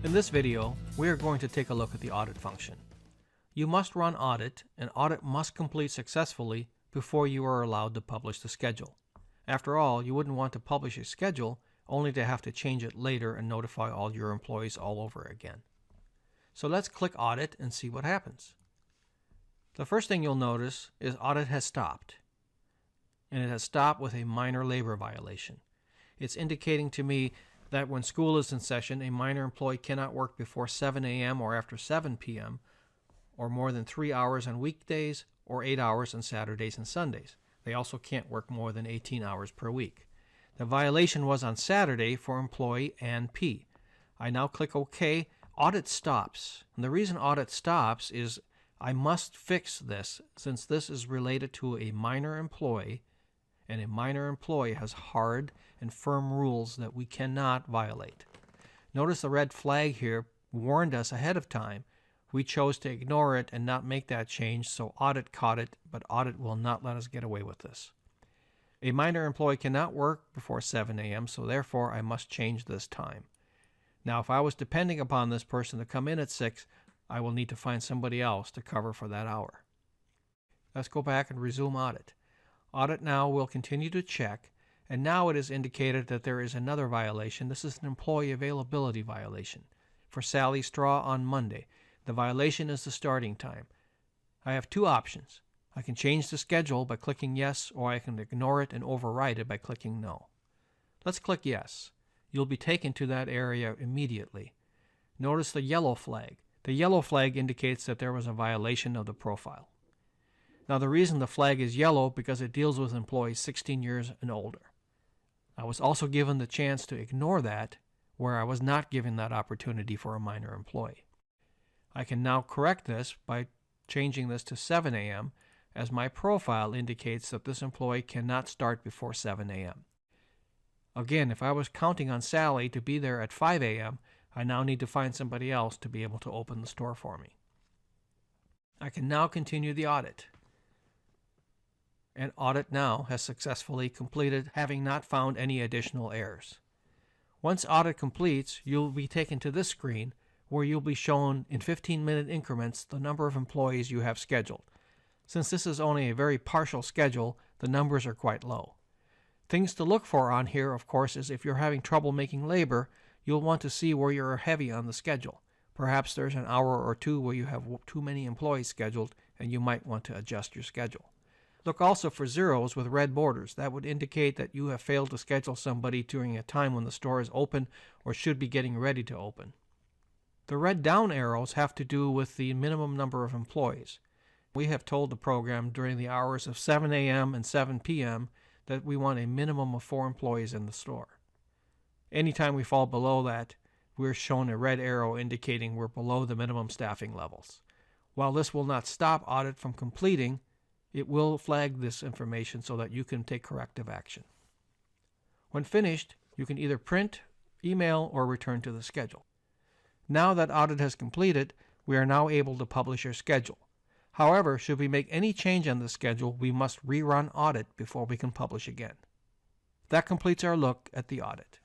In this video, we are going to take a look at the audit function. You must run audit, and audit must complete successfully before you are allowed to publish the schedule. After all, you wouldn't want to publish a schedule only to have to change it later and notify all your employees all over again. So let's click audit and see what happens. The first thing you'll notice is audit has stopped. And it has stopped with a minor labor violation. It's indicating to me that when school is in session, a minor employee cannot work before 7 a.m. or after 7 p.m. or more than 3 hours on weekdays or 8 hours on Saturdays and Sundays. They also can't work more than 18 hours per week. The violation was on Saturday for employee Ann P. I now click OK. Audit stops. And the reason audit stops is I must fix this since this is related to a minor employee, and a minor employee has hard and firm rules that we cannot violate. Notice the red flag here warned us ahead of time. We chose to ignore it and not make that change, so audit caught it, but audit will not let us get away with this. A minor employee cannot work before 7 a.m., so therefore I must change this time. Now, if I was depending upon this person to come in at 6, I will need to find somebody else to cover for that hour. Let's go back and resume audit. Audit now will continue to check, and now it is indicated that there is another violation. This is an employee availability violation. For Sally Straw on Monday, the violation is the starting time. I have two options. I can change the schedule by clicking yes, or I can ignore it and override it by clicking no. Let's click yes. You'll be taken to that area immediately. Notice the yellow flag. The yellow flag indicates that there was a violation of the profile. Now the reason the flag is yellow because it deals with employees 16 years and older. I was also given the chance to ignore that where I was not given that opportunity for a minor employee. I can now correct this by changing this to 7 a.m. as my profile indicates that this employee cannot start before 7 a.m. Again, if I was counting on Sally to be there at 5 a.m., I now need to find somebody else to be able to open the store for me. I can now continue the audit. And audit now has successfully completed, having not found any additional errors. Once audit completes, you'll be taken to this screen where you'll be shown in 15-minute increments the number of employees you have scheduled. Since this is only a very partial schedule, the numbers are quite low. Things to look for on here, of course, is if you're having trouble making labor, you'll want to see where you're heavy on the schedule. Perhaps there's an hour or two where you have too many employees scheduled and you might want to adjust your schedule. Look also for zeros with red borders. That would indicate that you have failed to schedule somebody during a time when the store is open or should be getting ready to open. The red down arrows have to do with the minimum number of employees. We have told the program during the hours of 7 a.m. and 7 p.m. that we want a minimum of 4 employees in the store. Anytime we fall below that, we're shown a red arrow indicating we're below the minimum staffing levels. While this will not stop audit from completing, it will flag this information so that you can take corrective action. When finished, you can either print, email, or return to the schedule. Now that audit has completed, we are now able to publish your schedule. However, should we make any change on the schedule, we must rerun audit before we can publish again. That completes our look at the audit.